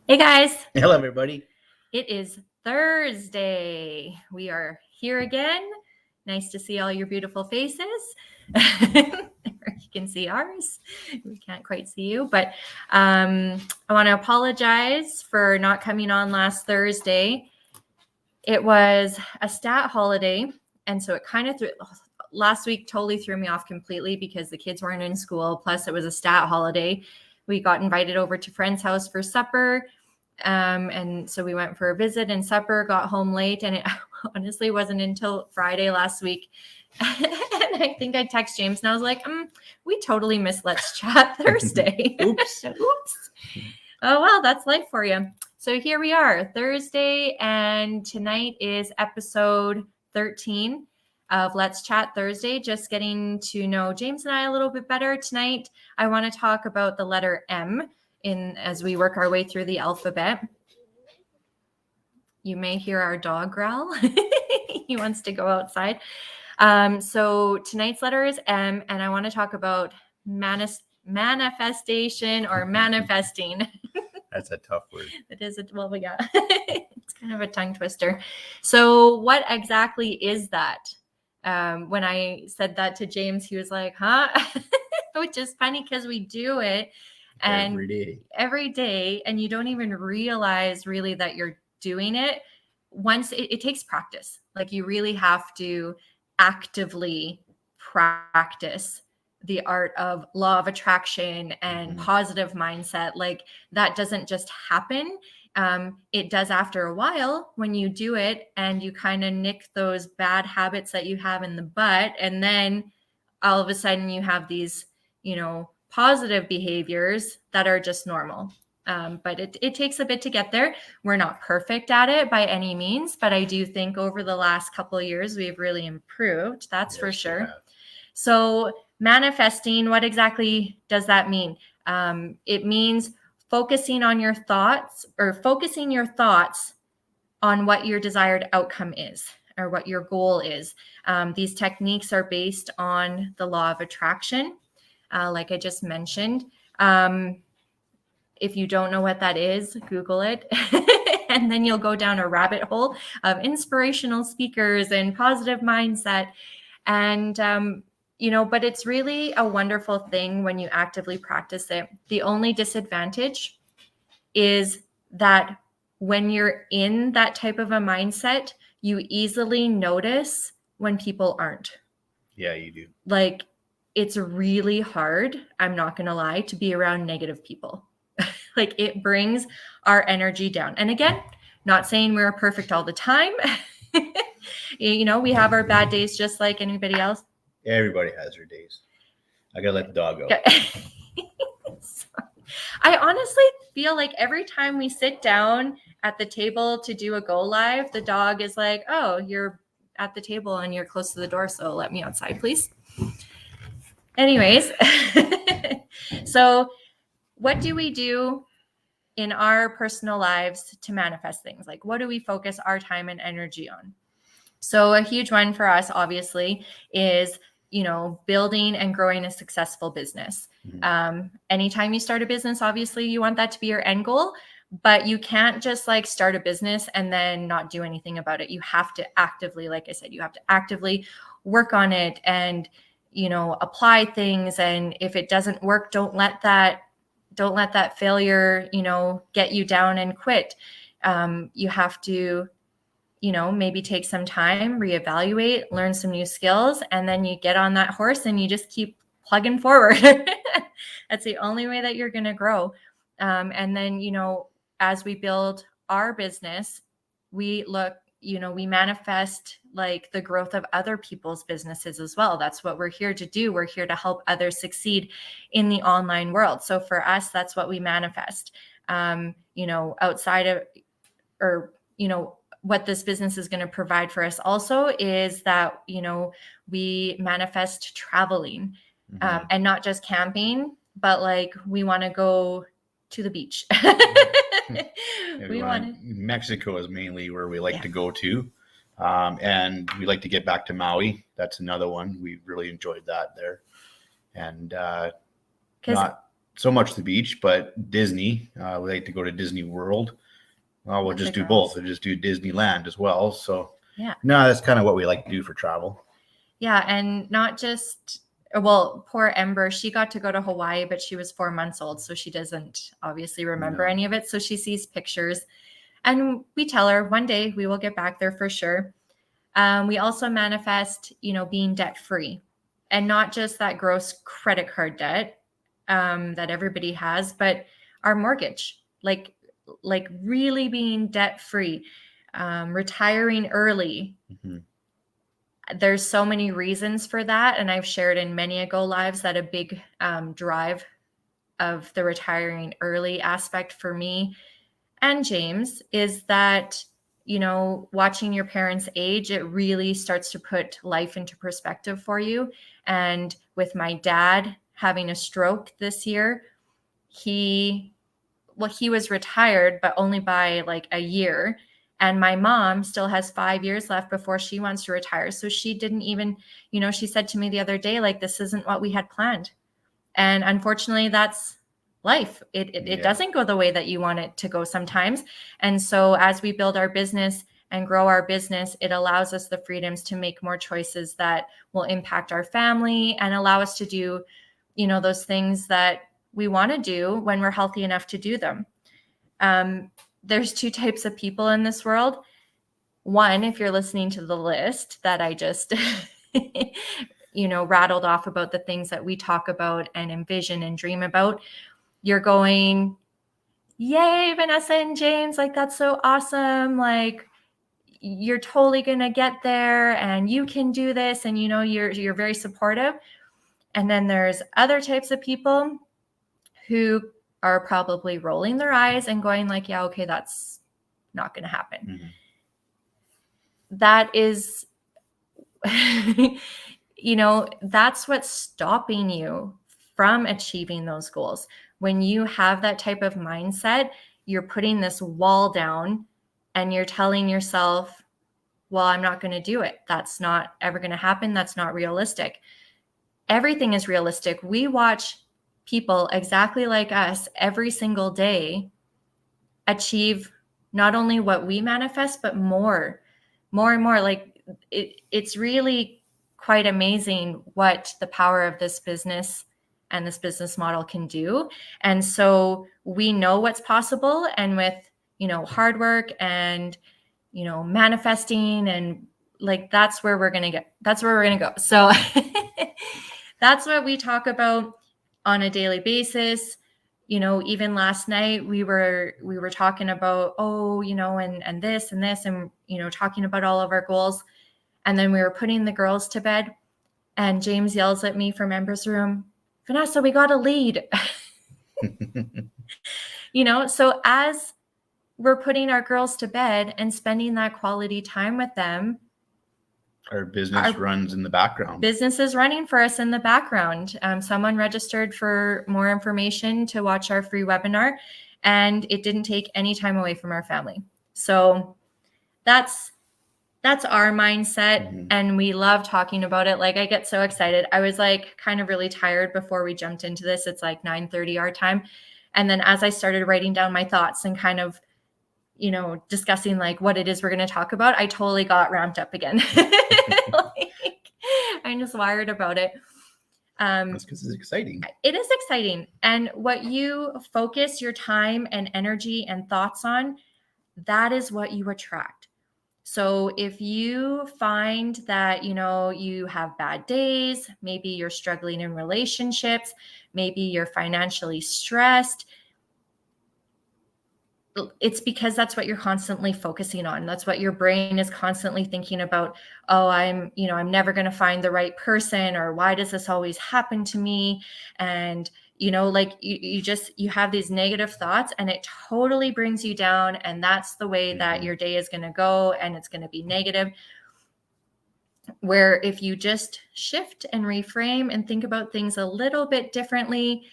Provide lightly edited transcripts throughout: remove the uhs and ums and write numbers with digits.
Hey guys, Hello, everybody. it is Thursday. We are here again. Nice to see all your beautiful faces. You can see ours. We can't quite see you, but I want to apologize for not coming on last Thursday. It was a stat holiday, and so it kind of last week totally threw me off completely because the kids weren't in school. Plus, it was a stat holiday. We got invited over to friend's house for supper. And so we went for a visit and supper, got home late, and it honestly wasn't until Friday last week. And I think I texted James and I was like, we totally missed Let's Chat Thursday. Oops. Oops. Oh, well, that's life for you. So here we are, Thursday, and tonight is episode 13 of Let's Chat Thursday, just getting to know James and I a little bit better. Tonight, I want to talk about the letter M as we work our way through the alphabet. You may hear our dog growl. He wants to go outside. So tonight's letter is M, and I want to talk about manifestation or manifesting. That's a tough word. It is. It's kind of a tongue twister. So what exactly is that? When I said that to James, he was like, huh? Which is funny because we do it and every day, and you don't even realize really that you're doing it. Once it takes practice. Like you really have to actively practice the art of law of attraction and positive mindset. Like that doesn't just happen. It does after a while when you do it and you kind of nick those bad habits that you have in the butt. And then all of a sudden you have these, positive behaviors that are just normal. But it takes a bit to get there. We're not perfect at it by any means, but I do think over the last couple of years, we've really improved. That's for sure. So manifesting, what exactly does that mean? It means focusing on your thoughts or focusing your thoughts on what your desired outcome is or what your goal is. These techniques are based on the law of attraction, like I just mentioned. If you don't know what that is, Google it. And then you'll go down a rabbit hole of inspirational speakers and positive mindset. And, but it's really a wonderful thing when you actively practice it. The only disadvantage is that when you're in that type of a mindset, you easily notice when people aren't. Yeah, you do. Like, it's really hard, I'm not going to lie, to be around negative people. Like it brings our energy down. And again, not saying we're perfect all the time. We have our bad days just like anybody else. Everybody has their days. I gotta let the dog go. I honestly feel like every time we sit down at the table to do a go live, the dog is like, oh, you're at the table and you're close to the door, so let me outside, please. Anyways, so what do we do in our personal lives to manifest things? Like, what do we focus our time and energy on? So a huge one for us, obviously, is, building and growing a successful business. Anytime you start a business, obviously, you want that to be your end goal, but you can't just like start a business and then not do anything about it. You have to actively, like I said, you have to actively work on it and, apply things. And if it doesn't work, don't let that failure, get you down and quit. You have to, maybe take some time, reevaluate, learn some new skills, and then you get on that horse and you just keep plugging forward. That's the only way that you're going to grow. And then, as we build our business, we manifest like the growth of other people's businesses as well. That's what we're here to do. We're here to help others succeed in the online world. So for us, that's what we manifest. Outside of, or, what this business is going to provide for us also is that, we manifest traveling and not just camping, but like we want to go to the beach. Mexico is mainly where we like to go to. And we like to get back to Maui. That's another one. We really enjoyed that there. And so much the beach, but Disney. We like to go to Disney World. Well, we'll With just the do girls. both. We'll just do Disneyland as well. So Yeah. no, that's kind of what we like to do for travel. Yeah. And not just, well, poor Ember, she got to go to Hawaii, but she was 4 months old. So she doesn't obviously remember No. any of it. So she sees pictures. And we tell her one day we will get back there for sure. We also manifest, being debt free, and not just that gross credit card debt that everybody has, but our mortgage, like really being debt free, retiring early. Mhm. There's so many reasons for that, and I've shared in many Go Lives that a big drive of the retiring early aspect for me and James is that, watching your parents age, it really starts to put life into perspective for you. And with my dad having a stroke this year, he was retired, but only by like a year. And my mom still has 5 years left before she wants to retire. So she didn't even, she said to me the other day, like, this isn't what we had planned. And unfortunately, that's life. It doesn't go the way that you want it to go sometimes. And so as we build our business and grow our business, it allows us the freedoms to make more choices that will impact our family and allow us to do, those things that we want to do when we're healthy enough to do them. There's two types of people in this world. One, if you're listening to the list that I just rattled off about the things that we talk about and envision and dream about, you're going, yay, Vanessa and James, like, that's so awesome. Like, you're totally going to get there and you can do this. And, you're very supportive. And then there's other types of people who are probably rolling their eyes and going like, yeah, okay, that's not going to happen. Mm-hmm. That is, that's what's stopping you from achieving those goals. When you have that type of mindset, you're putting this wall down and you're telling yourself, well, I'm not going to do it. That's not ever going to happen. That's not realistic. Everything is realistic. We watch people exactly like us every single day achieve not only what we manifest, but more and more. Like, it's really quite amazing what the power of this business and this business model can do. And so we know what's possible. And with, hard work and, manifesting, and like, that's where we're going to go. So that's what we talk about on a daily basis. Even last night we were talking about, and this and this, and, talking about all of our goals. And then we were putting the girls to bed and James yells at me from Ember's room, Vanessa, we got a lead. So as we're putting our girls to bed and spending that quality time with them, our business runs in the background. Business is running for us in the background. Someone registered for more information to watch our free webinar, and it didn't take any time away from our family. So that's our mindset. Mm-hmm. And we love talking about it. Like, I get so excited. I was like kind of really tired before we jumped into this. It's like 9:30 our time. And then as I started writing down my thoughts and kind of, discussing like what it is we're going to talk about, I totally got ramped up again. Like, I'm just wired about it. That's because it's exciting. It is exciting. And what you focus your time and energy and thoughts on, that is what you attract. So if you find that, you have bad days, maybe you're struggling in relationships, maybe you're financially stressed, it's because that's what you're constantly focusing on. That's what your brain is constantly thinking about. Oh, I'm never going to find the right person, or why does this always happen to me? And, like you have these negative thoughts, and it totally brings you down. And that's the way that your day is going to go, and it's going to be negative. Where if you just shift and reframe and think about things a little bit differently,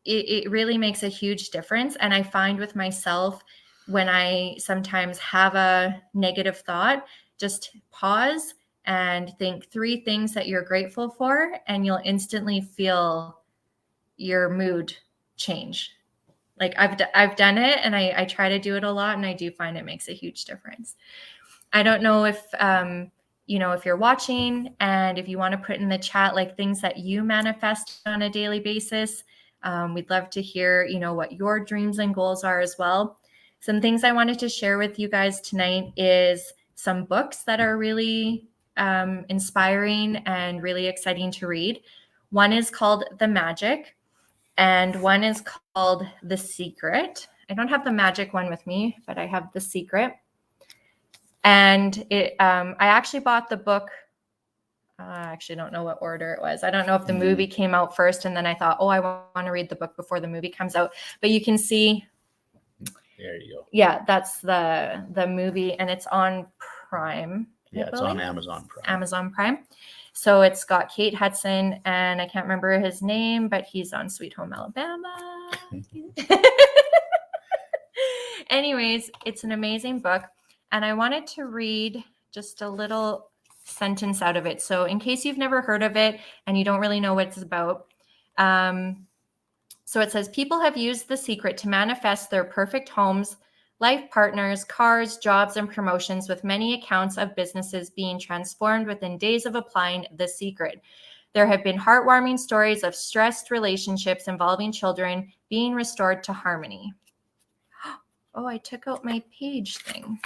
it really makes a huge difference. And I find with myself, when I sometimes have a negative thought, just pause and think 3 things that you're grateful for, and you'll instantly feel your mood change. Like I've done it, and I try to do it a lot, and I do find it makes a huge difference. I don't know if if you're watching and if you want to put in the chat like things that you manifest on a daily basis. We'd love to hear what your dreams and goals are as well. Some things I wanted to share with you guys tonight is some books that are really inspiring and really exciting to read. One is called The Magic, and one is called The Secret. I don't have the magic one with me, but I have The Secret. And I actually bought the book. I actually don't know what order it was. I don't know if the movie came out first, and then I thought, I want to read the book before the movie comes out. But you can see. There you go. Yeah, that's the movie, and it's on Prime. Yeah, it's on Amazon Prime. Amazon Prime. So it's got Kate Hudson, and I can't remember his name, but he's on Sweet Home Alabama. Anyways, it's an amazing book, and I wanted to read just a little sentence out of it. So in case you've never heard of it and you don't really know what it's about, so it says, people have used The Secret to manifest their perfect homes, life partners, cars, jobs, and promotions, with many accounts of businesses being transformed within days of applying The Secret. There have been heartwarming stories of stressed relationships involving children being restored to harmony. Oh, I took out my page thing.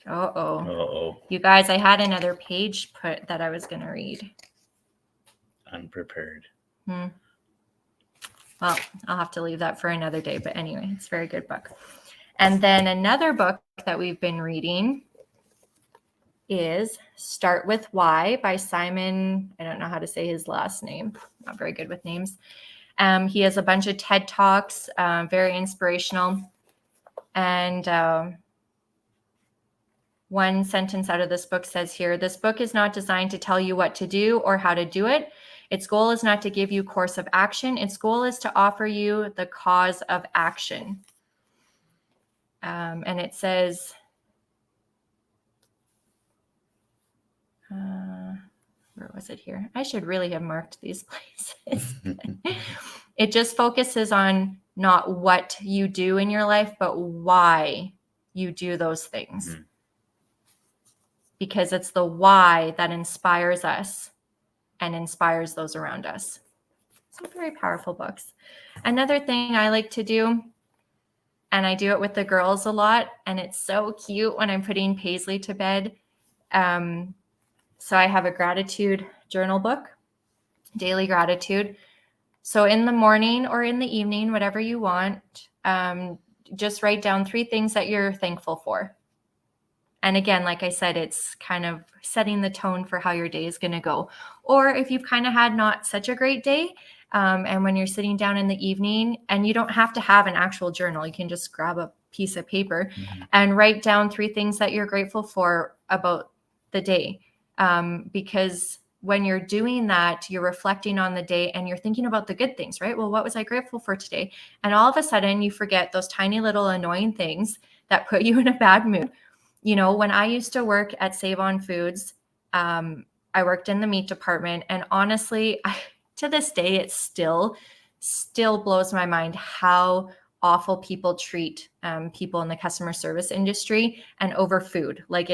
Uh-oh. You guys, I had another page put that I was going to read. Unprepared. Well, I'll have to leave that for another day. But anyway, it's a very good book. And then another book that we've been reading is Start With Why by Simon. I don't know how to say his last name. I'm not very good with names. He has a bunch of TED Talks, very inspirational. And one sentence out of this book says here, this book is not designed to tell you what to do or how to do it. Its goal is not to give you course of action. Its goal is to offer you the cause of action. And it says, where was it here? I should really have marked these places. It just focuses on not what you do in your life, but why you do those things. Mm-hmm. Because it's the why that inspires us and inspires those around us. So very powerful books. Another thing I like to do, and I do it with the girls a lot, and it's so cute when I'm putting Paisley to bed. So I have a gratitude journal book, daily gratitude. So in the morning or in the evening, whatever you want, just write down 3 things that you're thankful for. And again, like I said, it's kind of setting the tone for how your day is going to go. Or if you've kind of had not such a great day, and when you're sitting down in the evening, and you don't have to have an actual journal, you can just grab a piece of paper and write down 3 things that you're grateful for about the day. Because when you're doing that, you're reflecting on the day and you're thinking about the good things, right? Well, what was I grateful for today? And all of a sudden you forget those tiny little annoying things that put you in a bad mood. When I used to work at Save On Foods, I worked in the meat department, and honestly, to this day, it still blows my mind how awful people treat people in the customer service industry and over food. Like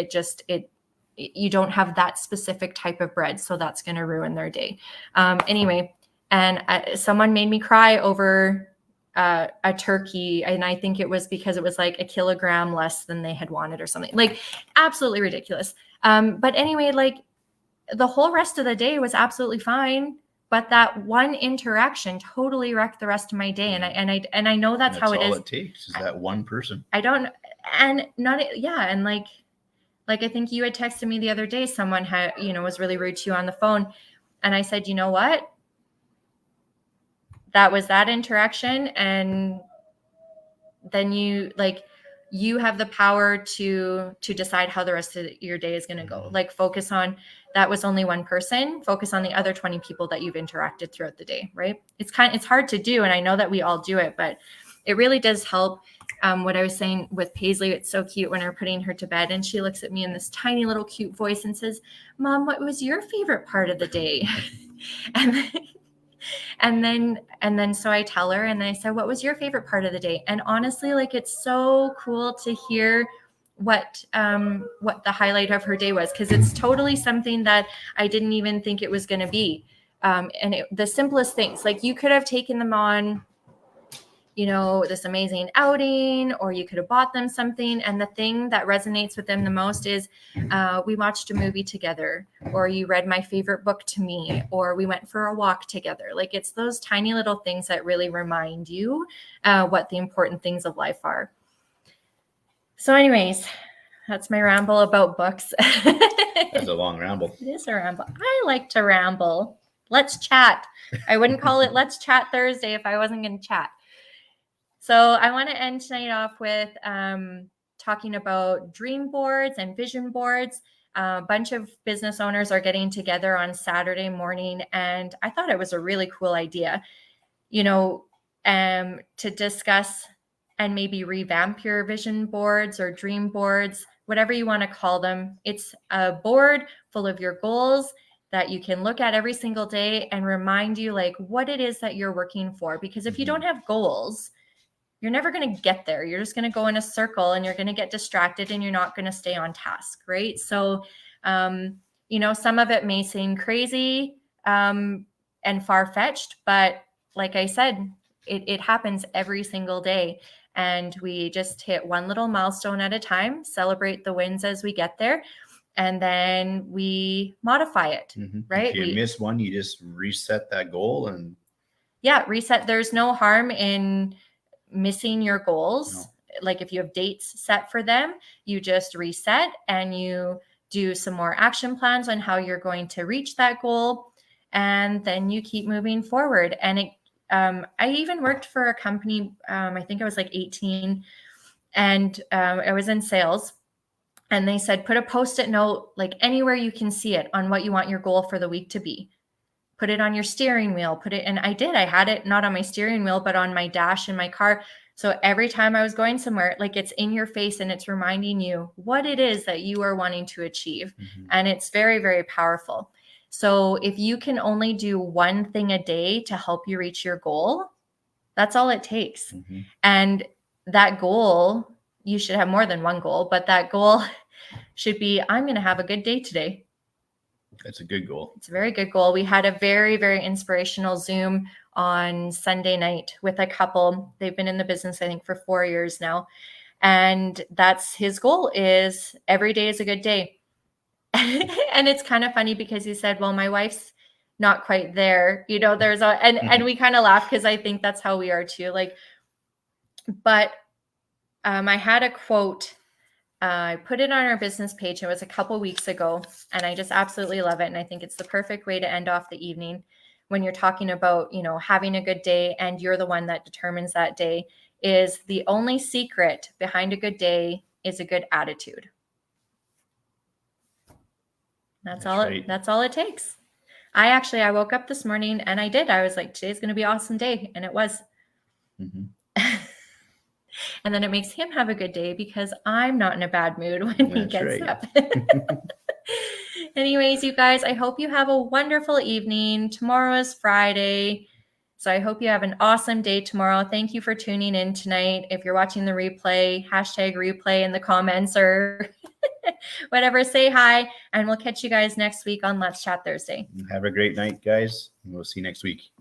you don't have that specific type of bread, so that's going to ruin their day. Anyway, and someone made me cry over a turkey, and I think it was because it was like a kilogram less than they had wanted or something, like absolutely ridiculous. But anyway, like the whole rest of the day was absolutely fine, but that one interaction totally wrecked the rest of my day. And I know that's how it is. All it takes is that one person. I don't, and not, yeah. And like I think you had texted me the other day, someone had, was really rude to you on the phone. And I said, you know what? That was that interaction. And then you have the power to decide how the rest of your day is going to go. Like focus on, that was only one person, focus on the other 20 people that you've interacted throughout the day. Right. It's hard to do. And I know that we all do it, but it really does help. What I was saying with Paisley, it's so cute when we're putting her to bed and she looks at me in this tiny little cute voice and says, Mom, what was your favorite part of the day? And then so I tell her, and I said, what was your favorite part of the day? And honestly, like, it's so cool to hear what the highlight of her day was, because it's totally something that I didn't even think it was going to be. The simplest things, like, you could have taken them on, this amazing outing, or you could have bought them something. And the thing that resonates with them the most is we watched a movie together, or you read my favorite book to me, or we went for a walk together. Like, it's those tiny little things that really remind you what the important things of life are. So anyways, that's my ramble about books. That's a long ramble. It is a ramble. I like to ramble. Let's chat. I wouldn't call it Let's Chat Thursday if I wasn't going to chat. So I want to end tonight off with talking about dream boards and vision boards. A bunch of business owners are getting together on Saturday morning, and I thought it was a really cool idea, to discuss and maybe revamp your vision boards or dream boards, whatever you want to call them. It's a board full of your goals that you can look at every single day and remind you, like, what it is that you're working for. Because if you don't have goals, you're never going to get there. You're just going to go in a circle, and you're going to get distracted, and you're not going to stay on task, right? So, some of it may seem crazy and far-fetched, but like I said, it happens every single day. And we just hit one little milestone at a time, celebrate the wins as we get there, and then we modify it, right? If you miss one, you just reset that goal and reset. There's no harm in missing your goals. No. Like, if you have dates set for them, you just reset and you do some more action plans on how you're going to reach that goal, and then you keep moving forward. And I even worked for a company, I think I was like 18, and I was in sales, and they said, put a Post-it note, like, anywhere you can see it, on what you want your goal for the week to be. Put it on your steering wheel, and I did. I had it not on my steering wheel, but on my dash in my car. So every time I was going somewhere, like, it's in your face, and it's reminding you what it is that you are wanting to achieve. And it's very, very powerful. So if you can only do one thing a day to help you reach your goal, that's all it takes. And that goal, you should have more than one goal, but that goal should be, I'm going to have a good day today. That's a good goal. It's a very good goal. We had a very, very inspirational Zoom on Sunday night with a couple. They've been in the business, I think, for 4 years now. And that's his goal, is every day is a good day. And it's kind of funny because he said, well, my wife's not quite there. And we kind of laugh, because I think that's how we are too. Like, but I had a quote. I put it on our business page. It was a couple weeks ago, and I just absolutely love it. And I think it's the perfect way to end off the evening when you're talking about, having a good day, and you're the one that determines that day. Is the only secret behind a good day is a good attitude. That's all. Right. That's all it takes. I woke up this morning and I was like, today's going to be an awesome day. And it was. And then it makes him have a good day, because I'm not in a bad mood when he gets up. Anyways, you guys, I hope you have a wonderful evening. Tomorrow is Friday, so I hope you have an awesome day tomorrow. Thank you for tuning in tonight. If you're watching the replay, #replay in the comments or whatever, say hi, and we'll catch you guys next week on Let's Chat Thursday. Have a great night, guys. We'll see you next week.